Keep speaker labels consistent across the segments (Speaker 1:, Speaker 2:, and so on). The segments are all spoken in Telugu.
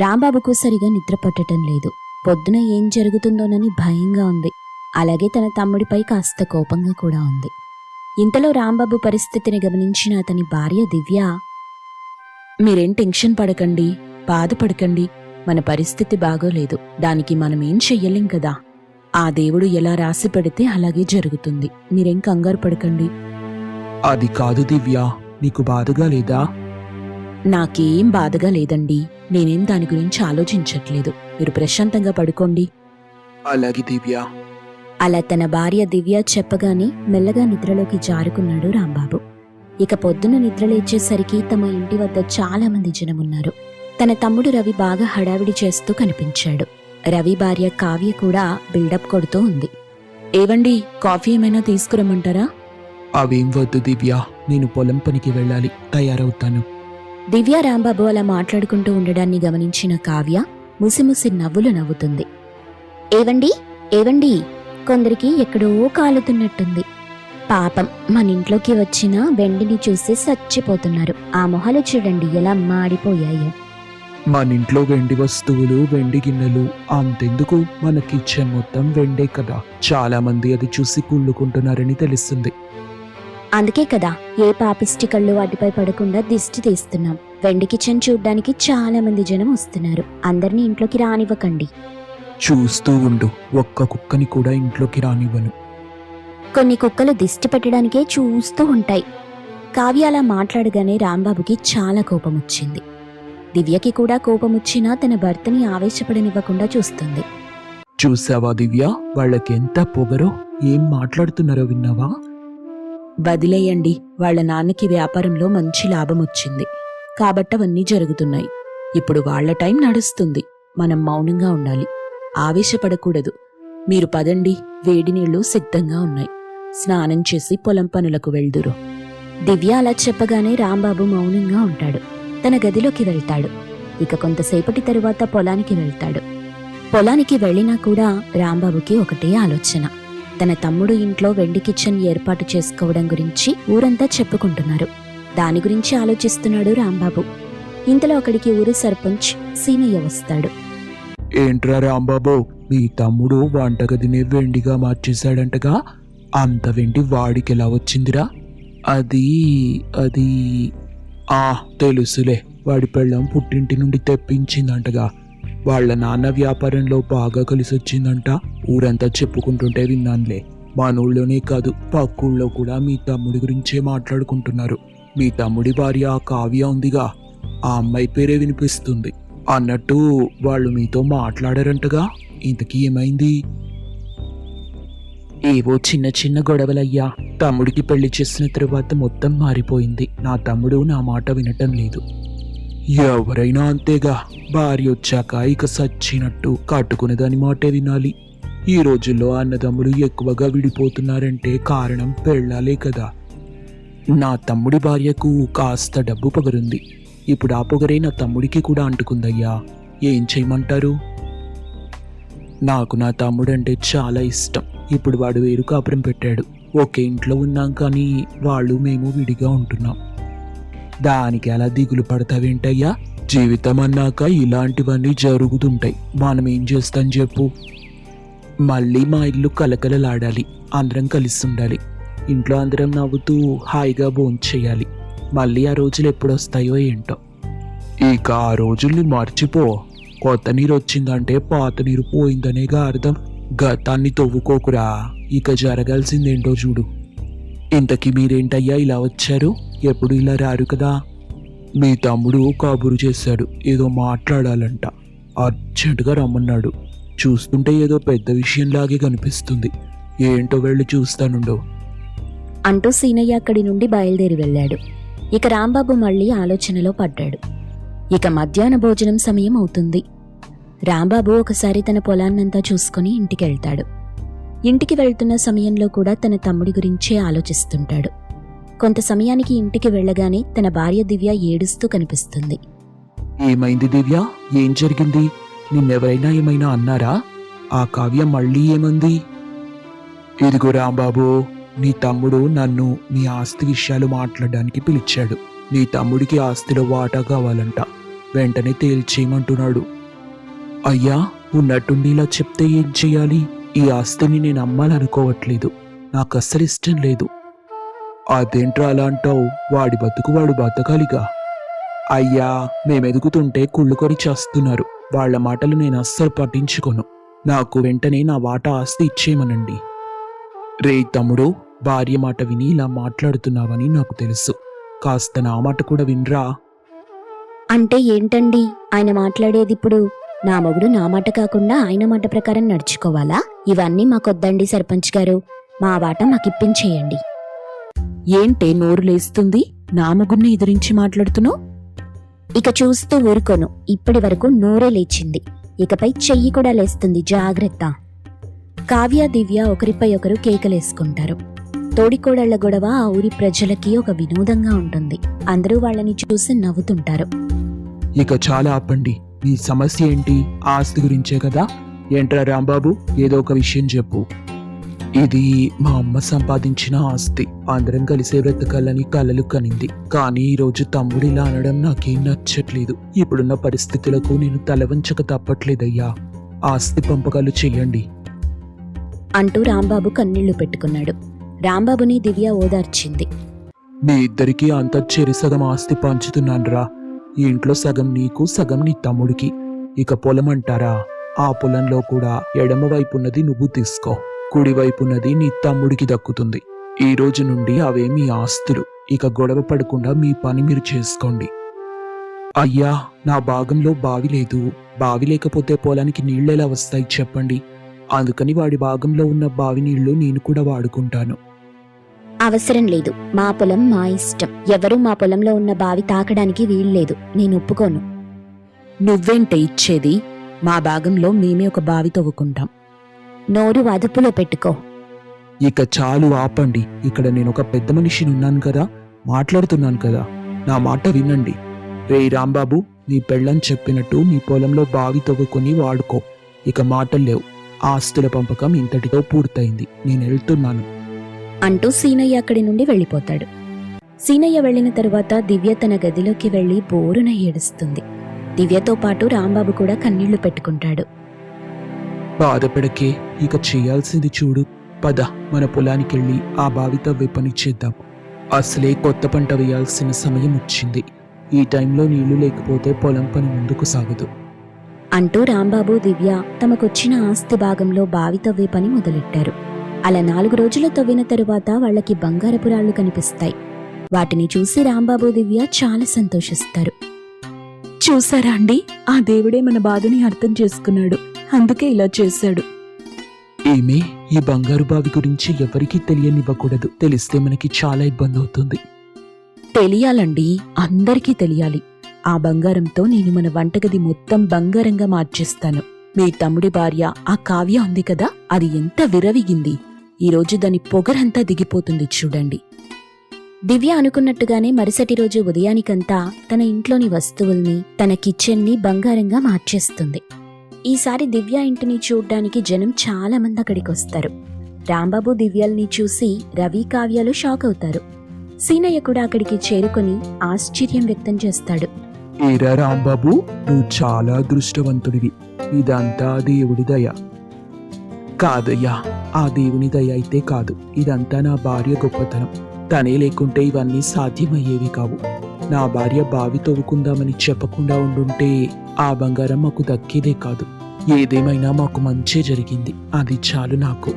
Speaker 1: రాంబాబుకు సరిగా నిద్ర పట్టడం లేదు. పొద్దున ఏం జరుగుతుందోనని భయంగా ఉంది. అలాగే తన తమ్ముడిపై కాస్త కోపంగా కూడా ఉంది. ఇంతలో రాంబాబు పరిస్థితిని గమనించిన అతని భార్య దివ్య, మీరేం టెన్షన్ పడకండి, బాధపడకండి, మన పరిస్థితి బాగోలేదు, దానికి మనమేం చెయ్యలేం కదా, ఆ దేవుడు ఎలా రాసి పెడితే అలాగే జరుగుతుంది, మీరేం కంగారు పడకండి.
Speaker 2: అది కాదు దివ్య, నీకు బాధగా లేదా?
Speaker 1: నాకేం బాధగా లేదండి, నేనేం దాని గురించి ఆలోచించట్లేదు, మీరు ప్రశాంతంగా పడుకోండి.
Speaker 2: అలాగే దివ్య.
Speaker 1: అలా తన భార్య దివ్య చెప్పగానే మెల్లగా నిద్రలోకి జారుకున్నాడు రాంబాబు. ఇక పొద్దున నిద్రలేచేసరికి తమ ఇంటి వద్ద చాలా మంది జనమున్నారు. తన తమ్ముడు రవి బాగా హడావిడి చేస్తూ కనిపించాడు. రవి భార్య కావ్య కూడా బిల్డప్ కొడుతూ ఉంది. ఏవండి, కాఫీ ఏమైనా తీసుకురమ్మంటారా?
Speaker 2: అవేం వద్దు దివ్య, నేను పొలం పనికి వెళ్ళాలి, తయారవుతాను.
Speaker 1: దివ్య రాంబాబు అలా మాట్లాడుకుంటూ ఉండడాన్ని గమనించిన కావ్య ముసిముసి నవ్వులు నవ్వుతుంది. ఏవండి ఏవండి, కొందరికి ఎక్కడో కాలుతున్నట్టుంది. పాపం మన ఇంట్లోకి వచ్చిన వెండిని చూసి చచ్చిపోతున్నారు. ఆ మొహాలు చూడండి ఎలా మాడిపోయాయో.
Speaker 2: మన ఇంట్లో వెండి వస్తువులు, వెండి గిన్నెలు అంతెందుకు, మన కిచెన్ మొత్తం వెండే కదా. చాలా మంది అది చూసి కుళ్ళుకుంటున్నారని తెలుస్తుంది.
Speaker 1: అందుకే కదా ఏ పాపిష్టి కళ్ళు వాటిపై పడకుండా దిష్టి తీస్తున్నాం. వెండి కిచెన్ చూడ్డానికి చాలా మంది జనం వస్తున్నారు. అందరినీ ఇంట్లోకి రానివ్వకండి.
Speaker 2: చూస్తూ ఉండు, ఒక్క కుక్కని కూడా ఇంట్లోకి రానివ్వను.
Speaker 1: కొన్ని కుక్కలు దిష్టి పెట్టడానికే చూస్తూ ఉంటాయి. కావ్య అలా మాట్లాడగానే రాంబాబుకి చాలా కోపం వచ్చింది. దివ్యకి కూడా కోపం వచ్చినా తన భర్తని ఆవేశపడనివ్వకుండా చూస్తుంది.
Speaker 2: చూసావా దివ్య, వాళ్ళకెంత పొగరో, ఏం మాట్లాడుతున్నారో విన్నావా?
Speaker 1: వదిలేయండి, వాళ్ల నాన్నకి వ్యాపారంలో మంచి లాభం వచ్చింది కాబట్టి అవన్నీ జరుగుతున్నాయి. ఇప్పుడు వాళ్ల టైం నడుస్తుంది, మనం మౌనంగా ఉండాలి, ఆవేశపడకూడదు. మీరు పదండి, వేడి నీళ్లు సిద్ధంగా ఉన్నాయి, స్నానం చేసి పొలం పనులకు వెళ్దురు. దివ్య అలా చెప్పగానే రాంబాబు మౌనంగా ఉంటాడు. తన గదిలోకి వెళ్తాడు. ఇక కొంతసేపటి తరువాత పొలానికి వెళ్తాడు. పొలానికి వెళ్ళినా కూడా రాంబాబుకి ఒకటే ఆలోచన. తన తమ్ముడు ఇంట్లో వెండి కిచెన్ ఏర్పాటు చేసుకోవడం గురించి ఊరంతా చెప్పుకుంటున్నారు. దాని గురించి ఆలోచిస్తున్నాడు రాంబాబు. ఇంతలో అక్కడికి ఊరి సర్పంచ్ సీనయ్య వస్తాడు.
Speaker 2: ఏంట్రా రాంబాబు, మీ తమ్ముడు వంటగదిని వెండిగా మార్చేశాడంటగా, అంత వెండి వాడికెలా వచ్చిందిరా? అది అది తెలుసులే, వాడి పెళ్ళం పుట్టింటి నుండి తెప్పించిందంటగా. వాళ్ళ నాన్న వ్యాపారంలో బాగా కలిసొచ్చిందంట, ఊరంతా చెప్పుకుంటుంటే విన్నానులే. మనూళ్ళోనే కాదు, పక్కూళ్ళో కూడా మీ తమ్ముడి గురించే మాట్లాడుకుంటున్నారు. మీ తమ్ముడి భార్య ఆ కావ్య ఉందిగా, ఆ అమ్మాయి పేరే వినిపిస్తుంది. అన్నట్టు వాళ్ళు మీతో మాట్లాడారంటగా, ఇంతకీ ఏమైంది? ఏవో చిన్న చిన్న గొడవలయ్యా. తమ్ముడికి పెళ్లి చేసిన తరువాత మొత్తం మారిపోయింది. నా తమ్ముడు నా మాట వినటం లేదు. ఎవరైనా అంతేగా, భార్య వచ్చాక ఇక సచ్చినట్టు కట్టుకునే దాని మాటే వినాలి. ఈ రోజుల్లో అన్నదమ్ములు ఎక్కువగా విడిపోతున్నారంటే కారణం పెళ్ళాలే కదా. నా తమ్ముడి భార్యకు కాస్త డబ్బు పొగరుంది. ఇప్పుడు ఆ పొగరే నా తమ్ముడికి కూడా అంటుకుందయ్యా. ఏం చేయమంటారు? నాకు నా తమ్ముడంటే చాలా ఇష్టం. ఇప్పుడు వాడు వేరు కాపురం పెట్టాడు. ఒకే ఇంట్లో ఉన్నాం కానీ వాళ్ళు మేము విడిగా ఉంటున్నాం. దానికి అలా దిగులు పడతావేంటయ్యా? జీవితం అన్నాక ఇలాంటివన్నీ జరుగుతుంటాయి. మనం ఏం చేస్తాం చెప్పు? మళ్ళీ మా ఇల్లు కలకలలాడాలి, అందరం కలిసి ఉండాలి, ఇంట్లో అందరం నవ్వుతూ హాయిగా భోంచేయాలి. మళ్ళీ ఆ రోజులు ఎప్పుడొస్తాయో ఏంటో. ఇక ఆ రోజుల్ని మర్చిపో. కొత్త నీరు వచ్చిందంటే పాత నీరు పోయిందనేగా అర్థం. గతాన్ని తవ్వుకోకురా, ఇక జరగాల్సిందేంటో చూడు. ఇంతకీ మీరేంటయ్యా ఇలా వచ్చారు? ఎప్పుడు ఇలా రారు కదా. మీ తమ్ముడు కబురు చేశాడు, ఏదో మాట్లాడాలంట, అర్జెంటుగా రమ్మన్నాడు. చూస్తుంటే ఏదో పెద్ద విషయంలాగే కనిపిస్తుంది. ఏంటో వెళ్ళి చూస్తానుండో
Speaker 1: అంటూ సీనయ్య అక్కడి నుండి బయలుదేరి వెళ్ళాడు. ఇక రాంబాబు మళ్ళీ ఆలోచనలో పడ్డాడు. ఇక మధ్యాహ్న భోజనం సమయం అవుతుంది. రాంబాబు ఒకసారి తన పొలాన్నంతా చూసుకుని ఇంటికెళ్తాడు. ఇంటికి వెళ్తున్న సమయంలో కూడా తన తమ్ముడి గురించే ఆలోచిస్తుంటాడు. కొంత సమయానికి ఇంటికి వెళ్ళగానే తన భార్య దివ్య ఏడుస్తూ కనిపిస్తుంది.
Speaker 2: ఏమైంది దివ్య? ఏం జరిగింది? నిన్నెవరైనా ఏమైనా అన్నారా? ఆ కావ్య మళ్ళీ ఏమంది? ఇదిగో రాంబాబు, నీ తమ్ముడు నన్ను నీ ఆస్తి విషయాలు మాట్లాడడానికి పిలిచాడు. నీ తమ్ముడికి ఆస్తిలో వాటా కావాలంట. వెంటనే తేల్చేయమంటున్నాడు. అయ్యా, ఉన్నట్టుండి ఇలా చెప్తే ఏం చెయ్యాలి? ఈ ఆస్తిని నేను అమ్మాలనుకోవట్లేదు. నాకు అస్సలు ఇష్టం లేదు. అదేంట్రా అలా అంటావు? వాడి బతుకు వాడు బతకాలిగా. అయ్యా, మేమెదుగుతుంటే కుళ్ళుకొని చేస్తున్నారు. వాళ్ళ మాటలు నేను అస్సలు పట్టించుకోను. నాకు వెంటనే నా వాటా ఆస్తి ఇచ్చేయమనండి. రే తమ్ముడు, భార్య మాట విని ఇలా మాట్లాడుతున్నావని నాకు తెలుసు. కాస్త నా మాట కూడా వినరా.
Speaker 3: అంటే ఏంటండి ఆయన మాట్లాడేది? ఇప్పుడు నా మొగుడు నా మాట కాకుండా ఆయన మాట ప్రకారం నడుచుకోవాలా? ఇవన్నీ మాకొద్దండి సర్పంచ్ గారు. మా వాట మాకిప్పించేయండి.
Speaker 1: ఏంటే నోరు లేస్తుంది? నా మగుణ్ణి ఎదిరించి మాట్లాడుతున్నావు?
Speaker 3: ఇక చూస్తూ ఊరుకోను. ఇప్పటి వరకు నోరే లేచింది, ఇకపై చెయ్యి కూడా లేస్తుంది. జాగ్రత్త. కావ్య, దివ్య ఒకరిపై ఒకరు కేకలేసుకుంటారు. తోడికోడళ్ల గొడవ ఆ ఊరి ప్రజలకి ఒక వినోదంగా ఉంటుంది. అందరూ వాళ్ళని చూసి నవ్వుతుంటారు.
Speaker 2: ఇక చాలా ఆపండి. మీ సమస్య ఏంటి? ఆస్తి గురించే కదా? ఏంట్రా రాంబాబు, ఏదో ఒక విషయం చెప్పు. ఇది మా అమ్మ సంపాదించిన ఆస్తి. అందరం కలిసే బ్రతకాలని కలలు కనింది. కానీ ఈరోజు తమ్ముడు ఇలా అనడం నాకేం నచ్చట్లేదు. ఇప్పుడున్న పరిస్థితులకు నేను తలవంచక తప్పట్లేదయ్యా. ఆస్తి పంపకాలు చెయ్యండి
Speaker 3: అంటూ రాంబాబు కన్నీళ్లు పెట్టుకున్నాడు. రాంబాబుని దివ్య ఓదార్చింది.
Speaker 2: మీ ఇద్దరికీ అంత చెరిసగం ఆస్తి పంచుతున్నాన్రా. ఈ ఇంట్లో సగం నీకు, సగం నీ తమ్ముడికి. ఇక పొలం అంటారా? ఆ పొలంలో కూడా ఎడమ వైపున్నది నువ్వు తీసుకో, కుడి వైపున్నది నీ తమ్ముడికి దక్కుతుంది. ఈ రోజు నుండి అవే మీ ఆస్తులు. ఇక గొడవ పడకుండా మీ పని మీరు చేసుకోండి. అయ్యా, నా భాగంలో బావి లేదు. బావి లేకపోతే పొలానికి నీళ్ళెలా వస్తాయి చెప్పండి? అందుకని వాడి భాగంలో ఉన్న బావి నీళ్లు నేను కూడా వాడుకుంటాను.
Speaker 3: అవసరం లేదు. మా పొలం మా ఇష్టం. ఎవరూ మా పొలంలో ఉన్న బావి తాకడానికి వీల్లేదు. నేను ఒప్పుకోను.
Speaker 1: నువ్వేంటే ఇచ్చేది? మా భాగంలో మేమే ఒక బావి తవ్వుకుంటాం.
Speaker 3: నోరు అదుపులో పెట్టుకో.
Speaker 2: ఇక చాలు ఆపండి. ఇక్కడ నేను ఒక పెద్ద మనిషిని ఉన్నాను కదా, మాట్లాడుతున్నాను కదా. నా మాట వినండి. రే రాంబాబు, నీ పెళ్ళని చెప్పినట్టు మీ పొలంలో బావి తవ్వుకొని వాడుకో. ఇక మాటలు లేవు. ఆస్తుల పంపకం ఇంతటితో పూర్తయింది. నేను వెళ్తున్నాను
Speaker 3: అంటూ సీనయ్య అక్కడి నుండి వెళ్ళిపోతాడు. సీనయ్య వెళ్లిన తరువాత దివ్య తన గదిలోకి వెళ్లి బోరున ఏడుస్తుంది. దివ్యతో పాటు రాంబాబు కూడా కన్నీళ్లు పెట్టుకుంటాడు.
Speaker 2: బాధపడకే, ఇక చేయాల్సింది చూడు. పద, మన పొలానికెళ్ళి ఆ బావి తవ్వే పని చేద్దాం. అసలే కొత్త పంట వేయాల్సిన సమయం వచ్చింది. ఈ టైంలో నీళ్లు లేకపోతే పొలం పని ముందుకు సాగదు
Speaker 3: అంటూ రాంబాబు, దివ్య తమకొచ్చిన ఆస్తి భాగంలో బావి తవ్వే పని మొదలెట్టారు. అలా 4 రోజులు తవ్విన తరువాత వాళ్లకి బంగారపు రాళ్లు కనిపిస్తాయి. వాటిని చూసి రాంబాబు, దివ్య చాలా సంతోషిస్తారు.
Speaker 1: చూసారా అండి, ఆ దేవుడే మన బాధని అర్థం చేసుకున్నాడు. అందుకే ఇలా చేశాడు.
Speaker 2: ఏమే, ఈ బంగారు బావి గురించి ఎవరికీ తెలియనివ్వకూడదు. తెలిస్తే మనకి చాలా ఇబ్బంది అవుతుంది.
Speaker 1: తెలియాలండి, అందరికీ తెలియాలి. ఆ బంగారంతో నేను మన వంటగది మొత్తం బంగారంగా మార్చేస్తాను. మీ తమ్ముడి భార్య ఆ కావ్య ఉంది కదా, అది ఎంత విరవిగింది. ఈరోజు దాని పొగరంతా దిగిపోతుంది చూడండి.
Speaker 3: దివ్య అనుకున్నట్టుగానే మరుసటి రోజు ఉదయానికంతా తన ఇంట్లోని వస్తువుల్ని, తన కిచెన్ని బంగారంగా మార్చేస్తుంది. ఈసారి దివ్య ఇంటిని చూడ్డానికి జనం చాలా మంది అక్కడికొస్తారు. రాంబాబు దివ్యల్ని చూసి రవి, కావ్యాలు షాక్ అవుతారు. సీనయ్య కూడా అక్కడికి చేరుకొని ఆశ్చర్యం వ్యక్తం చేస్తాడు.
Speaker 2: ఏరా రాంబాబు, నువ్వు చాలా అదృష్టవంతుడివి. ఇదంతా దేవుడి దయ. కాదయ్యా, ఆ దేవుని దయ అయితే కాదు. ఇదంతా నా భార్య గొప్పతనం. తనే లేకుంటే ఇవన్నీ సాధ్యమయ్యేవి కావు. నా భార్య బావి తవ్వుకుందామని చెప్పకుండా ఉండుంటే ఆ బంగారం మాకు దక్కేదే కాదు. ఏదేమైనా మాకు మంచే జరిగింది. అది చాలు నాకు.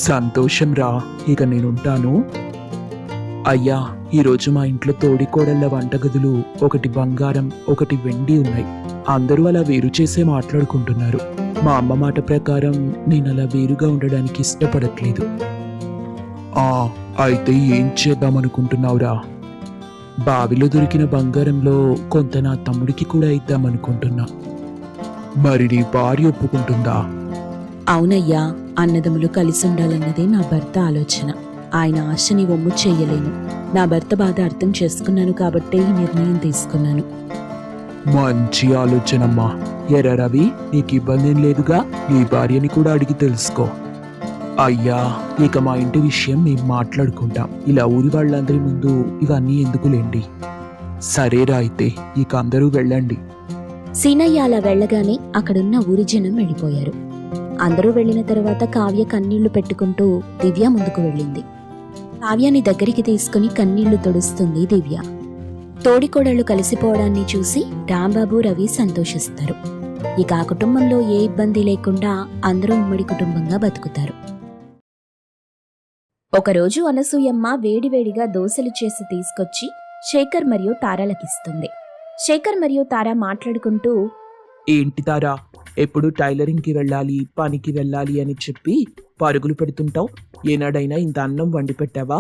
Speaker 2: సంతోషం రా. ఇక నేనుంటాను. అయ్యా, ఈరోజు మా ఇంట్లో తోడికోడళ్ల వంటగదులు ఒకటి బంగారం, ఒకటి వెండి ఉన్నాయి. అందరూ అలా వేరు చేసే మాట్లాడుకుంటున్నారు. మా అమ్మ మాట ప్రకారం నేను అలా వేరుగా ఉండడానికి ఇష్టపడట్లేదు. అయితే ఏం చేద్దామనుకుంటున్నావురా? బావిలో దొరికిన బంగారంలో కొంత నా తమ్ముడికి కూడా ఇద్దామనుకుంటున్నా. మరి నీ భార్య ఒప్పుకుంటుందా?
Speaker 1: అవునయ్యా, అన్నదమ్ములు కలిసి ఉండాలన్నదే నా భర్త ఆలోచన. ఆయన ఆశని ఒమ్ము చెయ్యలేను. నా భర్త బాధ అర్థం చేసుకున్నాను కాబట్టే ఈ నిర్ణయం తీసుకున్నాను.
Speaker 2: మంచి ఆలోచనమ్మా. ఎర్ర రవి, నీకు ఇబ్బంది ఏం లేదుగా? నీ భార్యని కూడా అడిగి తెలుసుకో. అయ్యా, ఇక మా ఇంటి విషయం మేము మాట్లాడుకుంటాం. ఇలా ఊరి వాళ్ళందరి ముందు ఇవన్నీ ఎందుకులేండి. సరేరా అయితే ఇక అందరూ వెళ్ళండి.
Speaker 3: సీనయ్య అలా వెళ్ళగానే అక్కడున్న ఊరి జనం వెళ్ళిపోయారు. అందరూ వెళ్ళిన తరువాత కావ్య కన్నీళ్లు పెట్టుకుంటూ దివ్య ముందుకు వెళ్ళింది. కావ్యాని దగ్గరికి తీసుకుని కన్నీళ్లు తుడుస్తుంది దివ్య. తోడికోడళ్లు కలిసిపోవడాన్ని చూసి రాంబాబు, రవి సంతోషిస్తారు. ఇక ఆ కుటుంబంలో ఏ ఇబ్బంది లేకుండా అందరూ ఉమ్మడి కుటుంబంగా బతుకుతారు. ఒకరోజు అనసూయమ్మ వేడివేడిగా దోశలు చేసి తీసుకొచ్చి శేఖర్ మరియు తారాలకిస్తుంది. శేఖర్ మరియు తార మాట్లాడుకుంటూ,
Speaker 2: ఏంటి తారా, ఎప్పుడు టైలరింగ్కి వెళ్ళాలి, పనికి వెళ్ళాలి అని చెప్పి పరుగులు పెడుతుంటావు. ఏనాడైనా ఇంత అన్నం వండి పెట్టావా?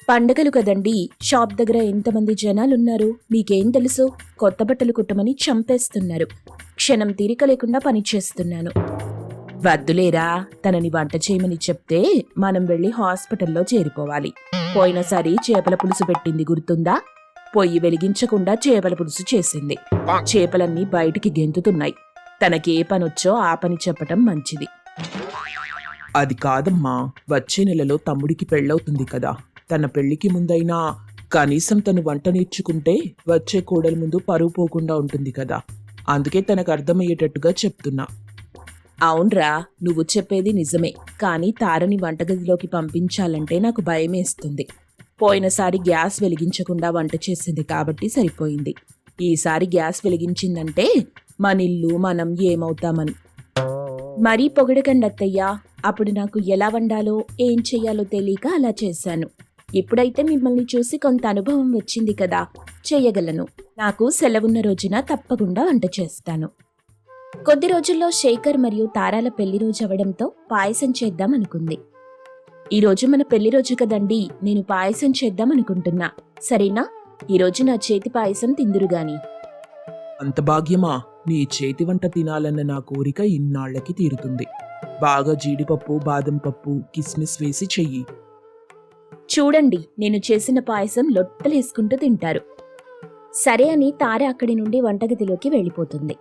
Speaker 1: పండగలు కదండి, షాప్ దగ్గర ఎంతమంది జనాలున్నారు మీకేం తెలుసు? కొత్త బట్టలు కుట్టమని చంపేస్తున్నారు. క్షణం తీరిక లేకుండా పనిచేస్తున్నాను. వద్దులేరా, తనని వంట చేయమని చెప్తే మనం వెళ్ళి హాస్పిటల్లో చేరిపోవాలి. పోయినసారి చేపల పులుసు పెట్టింది గుర్తుందా? పొయ్యి వెలిగించకుండా చేపల పులుసు చేసింది. చేపలన్నీ బయటికి గెంతుతున్నాయి. తనకే పనొచ్చో ఆ పని చెప్పటం మంచిది.
Speaker 2: అది కాదమ్మా, వచ్చే నెలలో తమ్ముడికి పెళ్ళవుతుంది కదా. తన పెళ్లికి ముందైనా కనీసం తను వంట నేర్చుకుంటే వచ్చే కోడల ముందు పరువు పోకుండా ఉంటుంది కదా. అందుకే తనకు అర్థమయ్యేటట్టుగా చెప్తున్నా.
Speaker 1: అవునరా, నువ్వు చెప్పేది నిజమే. కానీ తారని వంటగదిలోకి పంపించాలంటే నాకు భయమేస్తుంది. పోయినసారి గ్యాస్ వెలిగించకుండా వంట చేసింది కాబట్టి సరిపోయింది. ఈసారి గ్యాస్ వెలిగించిందంటే మనిల్లు మనం ఏమవుతామని. మరీ పొగడకండి అత్తయ్యా. అప్పుడు నాకు ఎలా వండాలో ఏం చెయ్యాలో తెలియక అలా చేశాను. ఇప్పుడైతే మిమ్మల్ని చూసి కొంత అనుభవం వచ్చింది కదా, చెయ్యగలను. నాకు సెలవున్న రోజున తప్పకుండా వంట చేస్తాను. కొద్ది రోజుల్లో శేఖర్ మరియు తారాల పెళ్లి రోజు అవడంతో పాయసం చేద్దాం అనుకుంది. ఈరోజు మన పెళ్లి రోజు కదండి, నేను పాయసం చేద్దాం అనుకుంటున్నా. సరేనా? ఈరోజు నా చేతి పాయసం తిందురుగాని.
Speaker 2: అంత భాగ్యమా? నీ చేతి వంట తినాలన్న నా కోరిక ఇన్నాళ్లకి తీరుతుంది. బాగా జీడిపప్పు, బాదం పప్పు, కిస్మిస్ వేసి చెయ్యి.
Speaker 1: చూడండి, నేను చేసిన పాయసం లొట్టలేసుకుంటూ తింటారు. సరే అని తార అక్కడి నుండి వంటగదిలోకి వెళ్ళిపోతుంది.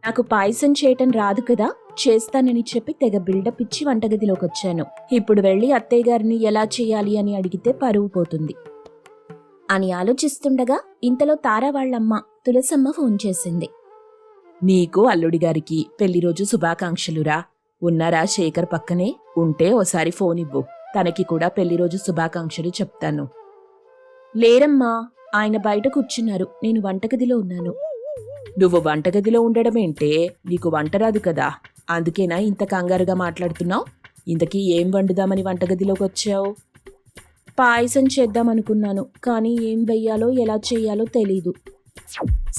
Speaker 1: నాకు పాయసం చేయటం రాదు కదా, చేస్తానని చెప్పి తెగ బిల్డప్ ఇచ్చి వంటగదిలోకి వచ్చాను. ఇప్పుడు వెళ్ళి అత్తయ్య గారిని ఎలా చేయాలి అని అడిగితే పరువు పోతుంది అని ఆలోచిస్తుండగా ఇంతలో తార వాళ్ళమ్మ తులసమ్మ ఫోన్ చేసింది. నీకు అల్లుడి గారికి పెళ్లి రోజు శుభాకాంక్షలురా. ఉన్నారా శేఖర్ పక్కనే? ఉంటే ఓసారి ఫోన్ ఇవ్వు, తనకి కూడా పెళ్లి రోజు శుభాకాంక్షలు చెప్తాను. లేరమ్మా, ఆయన బయట కూర్చున్నారు, నేను వంటగదిలో ఉన్నాను. నువ్వు వంటగదిలో ఉండడమేంటే? నీకు వంట రాదు కదా, అందుకేనా ఇంత కంగారుగా మాట్లాడుతున్నావు? ఇంతకీ ఏం వండుదామని వంటగదిలోకి వచ్చావు? పాయసం చేద్దామనుకున్నాను, కానీ ఏం వెయ్యాలో ఎలా చెయ్యాలో తెలీదు.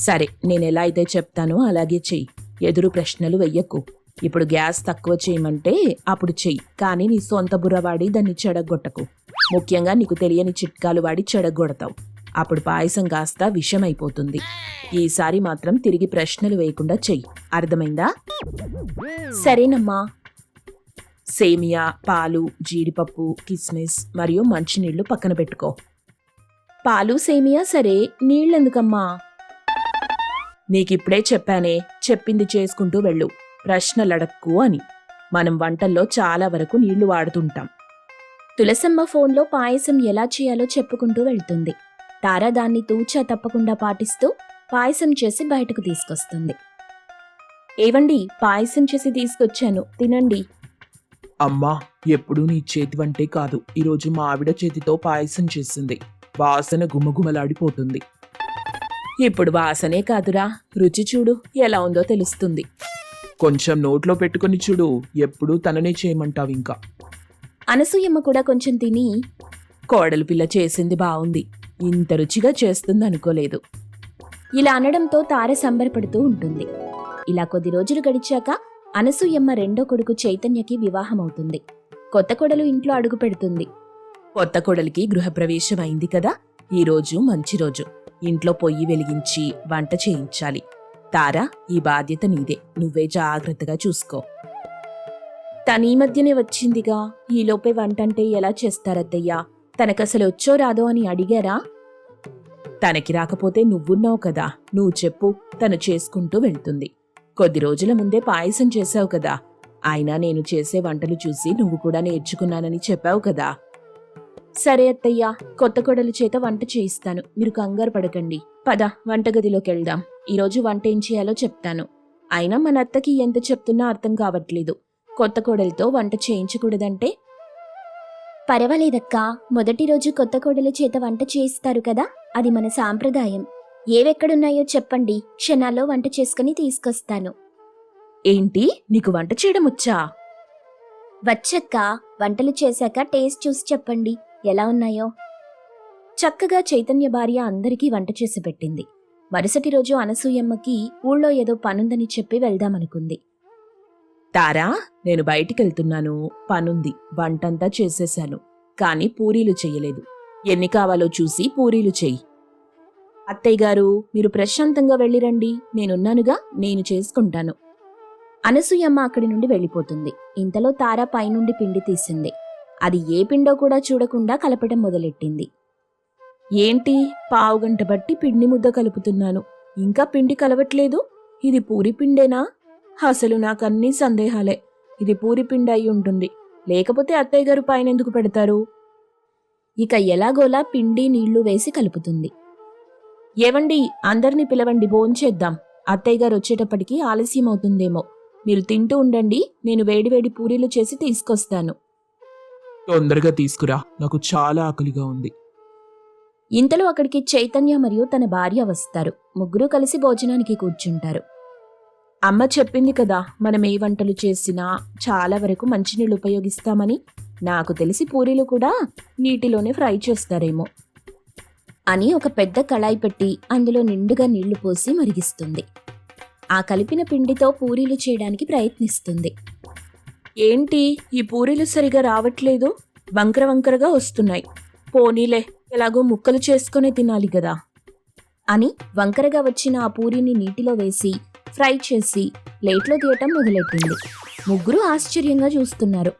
Speaker 1: సరే, నేనెలా అయితే చెప్తానో అలాగే చెయ్యి. ఎదురు ప్రశ్నలు వెయ్యకు. ఇప్పుడు గ్యాస్ తక్కువ చేయమంటే అప్పుడు చెయ్యి, కానీ నీ సొంత బుర్ర వాడి దాన్ని చెడగొట్టకు. ముఖ్యంగా నీకు తెలియని చిట్కాలు వాడి చెడగొడతావు. అప్పుడు పాయసం కాస్త విషమైపోతుంది. ఈసారి మాత్రం తిరిగి ప్రశ్నలు వేయకుండా చెయ్యి, అర్థమైందా? సరేనమ్మా. సేమియా, పాలు, జీడిపప్పు, కిస్మిస్ మరియు మంచినీళ్లు పక్కన పెట్టుకో. పాలు సేమియా సరే, నీళ్ళెందుకమ్మా? నీకిప్పుడే చెప్పానే, చెప్పింది చేసుకుంటూ వెళ్ళు, ప్రశ్నలడక్కు అని. మనం వంటల్లో చాలా వరకు నీళ్లు వాడుతుంటాం. తులసమ్మ ఫోన్లో పాయసం ఎలా చేయాలో చెప్పుకుంటూ వెళ్తుంది. తార దాన్ని తూచా తప్పకుండా పాటిస్తూ పాయసం చేసి బయటకు తీసుకొస్తుంది. ఏవండి, పాయసం చేసి తీసుకొచ్చాను, తినండి.
Speaker 2: అమ్మా, ఎప్పుడూ నీ చేతి వంటే కాదు, ఈరోజు మా ఆవిడ చేతితో పాయసం చేసింది. వాసన గుమగుమలాడిపోతుంది. ఇప్పుడు వాసనే కాదురా, రుచి చూడు ఎలా ఉందో తెలుస్తుంది. కొంచెం నోట్లో పెట్టుకొని చూడు, ఎప్పుడూ తననే చేయమంటావు ఇంకా.
Speaker 1: అనసూయమ్మ కూడా కొంచెం తిని, కోడలు పిల్ల చేసింది బావుంది, ఇంత రుచిగా చేస్తుంది అనుకోలేదు. ఇలా అనడంతో తార సంబరపడుతూ ఉంటుంది. ఇలా కొద్ది రోజులు గడిచాక అనసూయమ్మ రెండో కొడుకు చైతన్యకి వివాహమవుతుంది. కొత్త కోడలు ఇంట్లో అడుగు పెడుతుంది. కొత్త కోడలికి గృహప్రవేశం అయింది కదా, ఈరోజు మంచి రోజు. ఇంట్లో పొయ్యి వెలిగించి వంట చేయించాలి. తారా, ఈ బాధ్యత నీదే, నువ్వే జాగ్రత్తగా చూసుకో. తనీ మధ్యనే వచ్చిందిగా, ఈలోపే వంటంటే ఎలా చేస్తారత్తయ్యా? తనకసలు వచ్చో రాదో అని అడిగారా? తనకి రాకపోతే నువ్వున్నావు కదా, నువ్వు చెప్పు, తను చేసుకుంటూ వెళ్తుంది. కొద్ది రోజుల ముందే పాయసం చేశావు కదా, అయినా నేను చేసే వంటలు చూసి నువ్వు కూడా నేర్చుకున్నానని చెప్పావు కదా. సరే అత్తయ్య, కొత్త కోడలి చేత వంట చేయిస్తాను, మీరు కంగారు పడకండి. పద, వంటగదిలోకి వెళ్దాం. ఈరోజు వంట ఏం చేయాలో చెప్తాను. అయినా మన అత్తకి ఎంత చెప్తున్నా అర్థం కావట్లేదు. కొత్త కోడలితో వంట చేయించకూడదంటే.
Speaker 3: పర్వాలేదక్కా, మొదటి రోజు కొత్త కోడల చేత వంట చేయిస్తారు కదా, అది మన సాంప్రదాయం. ఏవెక్కడున్నాయో చెప్పండి, క్షణాల్లో వంట చేసుకుని తీసుకొస్తాను.
Speaker 1: ఏంటి, నీకు వంట చేయడం వచ్చా?
Speaker 3: వచ్చక్కా, వంటలు చేశాక టేస్ట్ చూసి చెప్పండి ఎలా ఉన్నాయో. చక్కగా చైతన్య భార్య అందరికీ వంట చేసి పెట్టింది. మరుసటి రోజు అనసూయమ్మకి ఊళ్ళో ఏదో పనుందని చెప్పి వెళ్దామనుకుంది.
Speaker 1: తారా, నేను బయటికెళ్తున్నాను, పనుంది. వంటంతా చేసేశాను, కానీ పూరీలు చెయ్యలేదు. ఎన్ని కావాలో చూసి పూరీలు చెయ్యి. అత్తయ్య గారు, మీరు ప్రశాంతంగా వెళ్ళిరండి, నేనున్నానుగా, నేను చేసుకుంటాను.
Speaker 3: అనసూయమ్మ అక్కడి నుండి వెళ్ళిపోతుంది. ఇంతలో తార పైనుండి పిండి తీసింది. అది ఏ పిండో కూడా చూడకుండా కలపడం మొదలెట్టింది.
Speaker 1: ఏంటి, పావుగంట బట్టి పిండి ముద్ద కలుపుతున్నాను, ఇంకా పిండి కలవట్లేదు? ఇది పూరి పిండేనా? అసలు నాకన్నీ సందేహాలే. ఇది పూరి పిండి అయి ఉంటుంది, లేకపోతే అత్తయ్య గారు పైన ఎందుకు పెడతారు?
Speaker 3: ఇక ఎలాగోలా పిండి నీళ్లు వేసి కలుపుతుంది.
Speaker 1: ఏవండి, అందరినీ పిలవండి, భోంచేద్దాం. అత్తయ్య గారు వచ్చేటప్పటికి ఆలస్యం అవుతుందేమో. మీరు తింటూ ఉండండి, నేను వేడివేడి పూరీలు చేసి తీసుకొస్తాను.
Speaker 2: తొందరగా తీసుకురా, నాకు చాలా ఆకలిగా ఉంది.
Speaker 3: ఇంతలో అక్కడికి చైతన్య మరియు తన భార్య వస్తారు. ముగ్గురు కలిసి భోజనానికి కూర్చుంటారు.
Speaker 1: అమ్మ చెప్పింది కదా, మనం ఏ వంటలు చేసినా చాలా వరకు మంచినీళ్ళు ఉపయోగిస్తామని. నాకు తెలిసి పూరీలు కూడా నీటిలోనే ఫ్రై చేస్తారేమో
Speaker 3: అని ఒక పెద్ద కళాయి పెట్టి అందులో నిండుగా నీళ్లు పోసి మరిగిస్తుంది. ఆ కలిపిన పిండితో పూరీలు చేయడానికి ప్రయత్నిస్తుంది.
Speaker 1: ఏంటి, ఈ పూరీలు సరిగా రావట్లేదు, వంకర వంకరగా వస్తున్నాయి. పోనీలే, ఎలాగో ముక్కలు చేసుకునే తినాలి కదా
Speaker 3: అని వంకరగా వచ్చిన ఆ పూరీని నీటిలో వేసి ఫ్రై చేసి ప్లేట్లో తీయటం మొదలెట్టింది. ముగ్గురు ఆశ్చర్యంగా చూస్తున్నారు.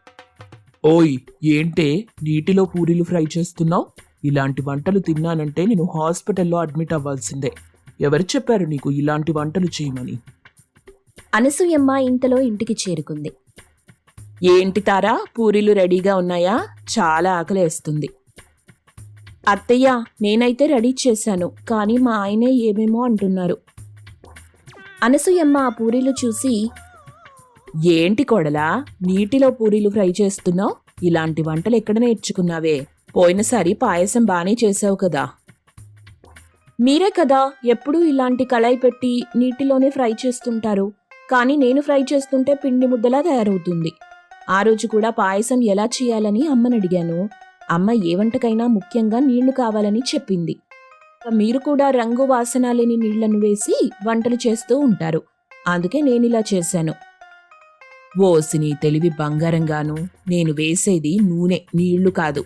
Speaker 2: ఓయ్, ఏంటే నీటిలో పూరీలు ఫ్రై చేస్తున్నావు? ఇలాంటి వంటలు తిన్నానంటే నేను హాస్పిటల్లో అడ్మిట్ అవ్వాల్సిందే. ఎవరు చెప్పారు నీకు ఇలాంటి వంటలు చేయమని?
Speaker 3: అనసూయమ్మ ఇంతలో ఇంటికి చేరుకుంది.
Speaker 1: ఏంటి తారా, పూరీలు రెడీగా ఉన్నాయా? చాలా ఆకలేస్తుంది. అత్తయ్య, నేనైతే రెడీ చేశాను, కానీ మా ఆయనే ఏమేమో అంటున్నారు.
Speaker 3: అనసూయమ్మ ఆ పూరీలు చూసి,
Speaker 1: ఏంటి కోడలా, నీటిలో పూరీలు ఫ్రై చేస్తున్నావు? ఇలాంటి వంటలు ఎక్కడ నేర్చుకున్నావే? పోయినసారి పాయసం బానే చేసావు కదా. మీరే కదా ఎప్పుడూ ఇలాంటి కళాయి పెట్టి నీటిలోనే ఫ్రై చేస్తుంటారు, కానీ నేను ఫ్రై చేస్తుంటే పిండి ముద్దలా తయారవుతుంది. ఆ రోజు కూడా పాయసం ఎలా చేయాలని అమ్మని అడిగాను. అమ్మ ఏ వంటకైనా ముఖ్యంగా నీళ్లు కావాలని చెప్పింది. మీరు కూడా రంగు వాసన లేని నీళ్లను వేసి వంటలు చేస్తూ ఉంటారు, అందుకే నేనిలా చేశాను. ఓసిని తెలివి బంగారంగాను, నేను వేసేది నూనె, నీళ్లు కాదు.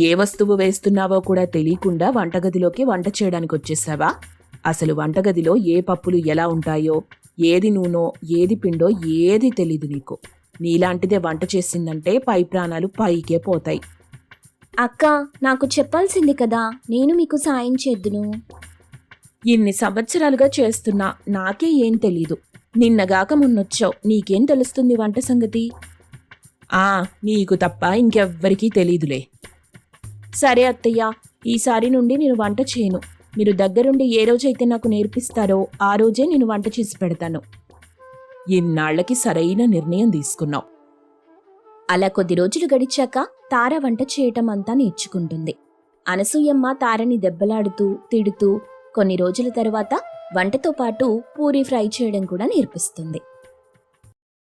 Speaker 1: ఏ వస్తువు వేస్తున్నావో కూడా తెలియకుండా వంటగదిలోకి వంట చేయడానికి వచ్చేసావా? అసలు వంటగదిలో ఏ పప్పులు ఎలా ఉంటాయో, ఏది నూనో, ఏది పిండో ఏది తెలీదు నీకు. నీలాంటిదే వంట చేసిందంటే పై ప్రాణాలు పైకే పోతాయి.
Speaker 3: అక్క, నాకు చెప్పాల్సింది కదా, నేను మీకు సాయం చేద్దును.
Speaker 1: ఇన్ని సంవత్సరాలుగా చేస్తున్నా, నాకే ఏం తెలీదు. నిన్నగాక మొన్నొచ్చావు, నీకేం తెలుస్తుంది వంట సంగతి? నీకు తప్ప ఇంకెవ్వరికీ తెలీదులే. సరే అత్తయ్య, ఈసారి నుండి నేను వంట చేయను. మీరు దగ్గరుండి ఏ రోజైతే నాకు నేర్పిస్తారో ఆ రోజే నేను వంట చేసి పెడతాను. ఇన్నాళ్లకి సరైన నిర్ణయం తీసుకున్నావు.
Speaker 3: అలా కొద్ది రోజులు గడిచాక తార వంట చేయటం అంతా నేర్చుకుంటుంది. అనసూయమ్మ తారని దెబ్బలాడుతూ తిడుతూ కొన్ని రోజుల తరువాత వంటతో పాటు పూరీ ఫ్రై చేయడం కూడా నేర్పిస్తుంది.